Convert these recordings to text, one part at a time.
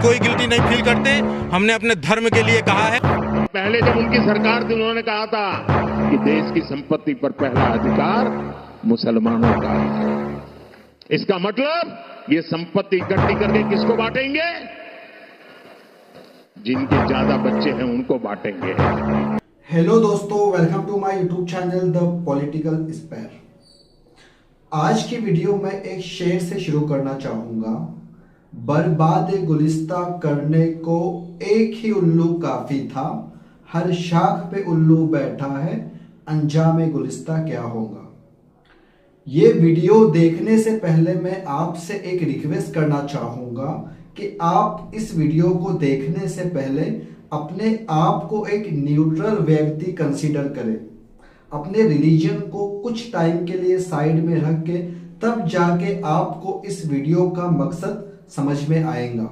कोई गिल्टी नहीं फील करते। हमने अपने धर्म के लिए कहा है। पहले जब उनकी सरकार थी उन्होंने कहा था कि देश की संपत्ति पर पहला अधिकार मुसलमानों का है। इसका मतलब ये संपत्ति इकट्ठी करके किसको बांटेंगे? जिनके ज्यादा बच्चे हैं उनको बांटेंगे। हेलो दोस्तों, welcome to my YouTube channel the political sphere. आज की वीडियो में एक शेर से शुरू करना चाहूंगा। बर्बाद गुलिस्ता करने को एक ही उल्लू काफी था, हर शाख पे उल्लू बैठा है, अंजाम गुलिस्ता क्या होगा। ये वीडियो देखने से पहले मैं आपसे एक रिक्वेस्ट करना चाहूंगा कि आप इस वीडियो को देखने से पहले अपने आप को एक न्यूट्रल व्यक्ति कंसीडर करें। अपने रिलीजन को कुछ टाइम के लिए साइड में रख के तब जाके आपको इस वीडियो का मकसद समझ में आएगा।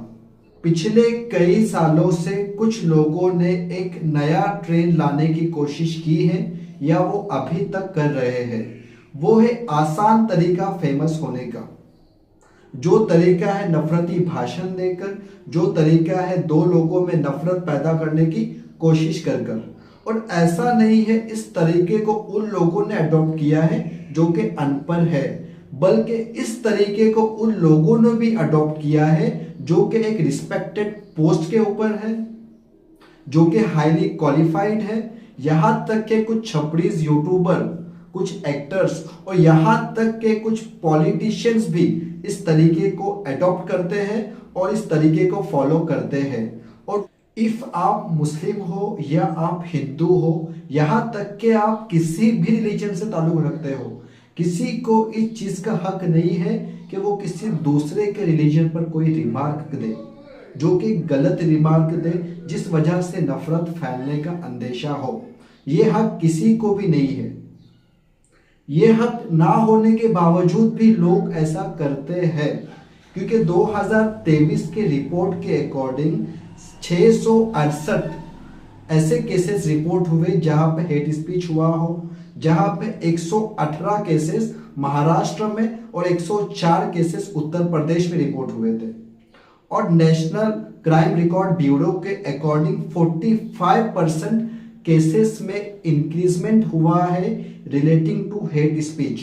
पिछले कई सालों से कुछ लोगों ने एक नया ट्रेंड लाने की कोशिश की है या वो अभी तक कर रहे हैं। वो है आसान तरीका फेमस होने का। जो तरीका है नफरती भाषण देकर, जो तरीका है दो लोगों में नफरत पैदा करने की कोशिश कर कर। और ऐसा नहीं है इस तरीके को उन लोगों ने अडॉप्ट किया है जो कि अनपढ़ है, बल्कि इस तरीके को उन लोगों ने भी अडॉप्ट किया है जो कि एक रिस्पेक्टेड पोस्ट के ऊपर है, जो कि हाईली क्वालिफाइड है। यहां तक के कुछ छपरीज यूट्यूबर, कुछ एक्टर्स और यहां तक के कुछ पॉलिटिशियंस भी इस तरीके को अडॉप्ट करते हैं और इस तरीके को फॉलो करते हैं। और इफ आप मुस्लिम हो या आप हिंदू हो, यहां तक कि आप किसी भी रिलीजन से ताल्लुक रखते हो, किसी को इस चीज का हक नहीं है कि वो किसी दूसरे के रिलीजन पर कोई रिमार्क दे, जो कि गलत रिमार्क दे, जिस वजह से नफरत फैलने का अंदेशा हो। ये हक किसी को भी नहीं है। ये हक ना होने के बावजूद भी लोग ऐसा करते हैं, क्योंकि 2023 के रिपोर्ट के अकॉर्डिंग 668 ऐसे केसेस रिपोर्ट हुए जहां पे हेट स्पीच हुआ हो, जहां पे 118 केसेस महाराष्ट्र में और 104 केसेस उत्तर प्रदेश में रिपोर्ट हुए थे। और नेशनल क्राइम रिकॉर्ड ब्यूरो के अकॉर्डिंग 45% केसेस में इंक्रीजमेंट हुआ है रिलेटिंग टू हेट स्पीच।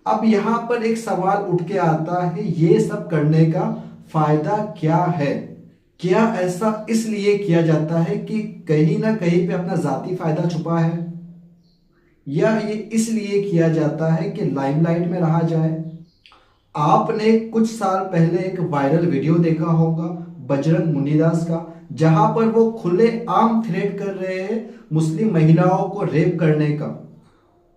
अब यहां पर एक सवाल उठ के आता है, ये सब करने का फायदा क्या है? क्या ऐसा इसलिए किया जाता है कि कहीं ना कहीं पे अपना जाती फायदा छुपा है, या ये इसलिए किया जाता है कि लाइमलाइट में रहा जाए? आपने कुछ साल पहले एक वायरल वीडियो देखा होगा बजरंग मुनिदास का, जहां पर वो खुले आम थ्रेट कर रहे हैं मुस्लिम महिलाओं को रेप करने का।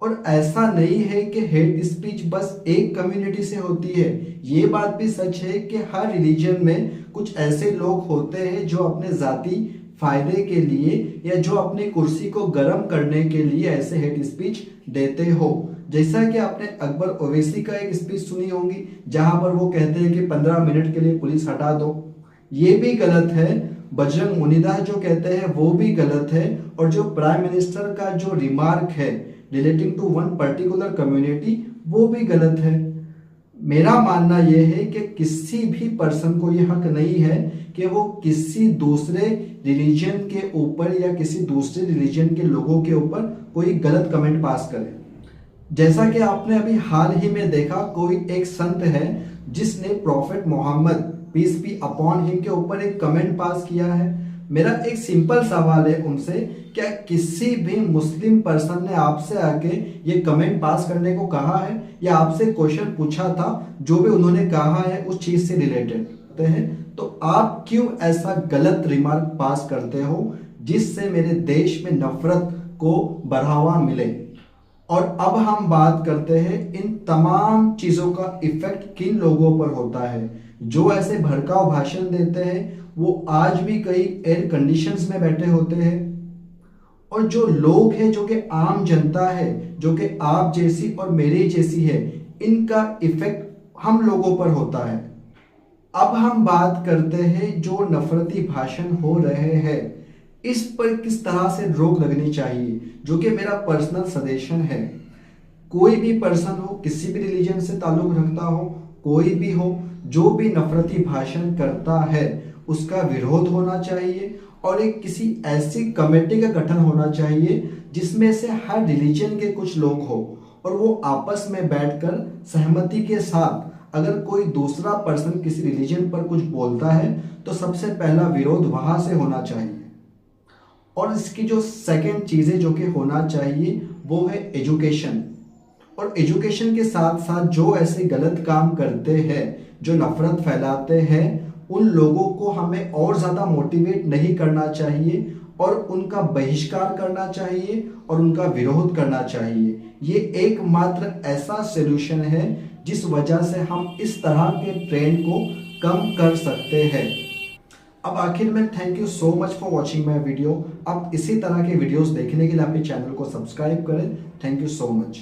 और ऐसा नहीं है कि हेट स्पीच बस एक कम्युनिटी से होती है। ये बात भी सच है कि हर रिलीजन में कुछ ऐसे लोग होते हैं जो अपने जाती फायदे के लिए या जो अपनी कुर्सी को गर्म करने के लिए ऐसे हेट स्पीच देते हो। जैसा कि आपने अकबर ओवैसी का एक स्पीच सुनी होगी जहां पर वो कहते हैं कि 15 मिनट के लिए पुलिस हटा दो। ये भी गलत है। बजरंग मुनिदास जो कहते हैं वो भी गलत है। और जो प्राइम मिनिस्टर का जो रिमार्क है relating to one particular community, वो भी गलत है। मेरा मानना यह है कि किसी भी पर्सन को यह हक नहीं है कि वो किसी दूसरे रिलीजन के ऊपर या किसी दूसरे रिलीजन के लोगों के ऊपर कोई गलत कमेंट पास करे। जैसा कि आपने अभी हाल ही में देखा, कोई एक संत है जिसने prophet Muhammad peace be upon him के ऊपर एक कमेंट पास किया है। मेरा एक सिंपल सवाल है उनसे, क्या किसी भी मुस्लिम पर्सन ने आपसे आके ये कमेंट पास करने को कहा है या आपसे क्वेश्चन पूछा था जो भी उन्होंने कहा है उस चीज से रिलेटेड है? तो आप क्यों ऐसा गलत रिमार्क पास करते हो जिससे मेरे देश में नफरत को बढ़ावा मिले? और अब हम बात करते हैं इन तमाम चीजों का इफेक्ट किन लोगों पर होता है। जो ऐसे भड़काऊ भाषण देते हैं वो आज भी कई एयर कंडीशंस में बैठे होते हैं। और जो लोग हैं, जो कि आम जनता है, जो कि आप जैसी और मेरी जैसी है, इनका इफेक्ट हम लोगों पर होता है। अब हम बात करते हैं जो नफरती भाषण हो रहे हैं, इस पर किस तरह से रोक लगनी चाहिए, जो कि मेरा पर्सनल सजेशन है। कोई भी पर्सन हो, किसी भी रिलीजन से ताल्लुक रखता हो, कोई भी हो, जो भी नफरती भाषण करता है उसका विरोध होना चाहिए और एक किसी ऐसी कमेटी का गठन होना चाहिए जिसमें से हर रिलीजन के कुछ लोग हो और वो आपस में बैठकर सहमति के साथ अगर कोई दूसरा पर्सन किसी रिलीजन पर कुछ बोलता है तो सबसे पहला विरोध वहां से होना चाहिए। और इसकी जो सेकंड चीजें जो कि होना चाहिए वो है एजुकेशन। और एजुकेशन के साथ साथ जो ऐसे गलत काम करते हैं, जो नफरत फैलाते हैं, उन लोगों को हमें और ज़्यादा मोटिवेट नहीं करना चाहिए और उनका बहिष्कार करना चाहिए और उनका विरोध करना चाहिए। ये एकमात्र ऐसा सॉल्यूशन है जिस वजह से हम इस तरह के ट्रेंड को कम कर सकते हैं। अब आखिर में thank you so much for watching my video. अब इसी तरह के वीडियोस देखने के लिए अपने चैनल को सब्सक्राइब करें। Thank you so much.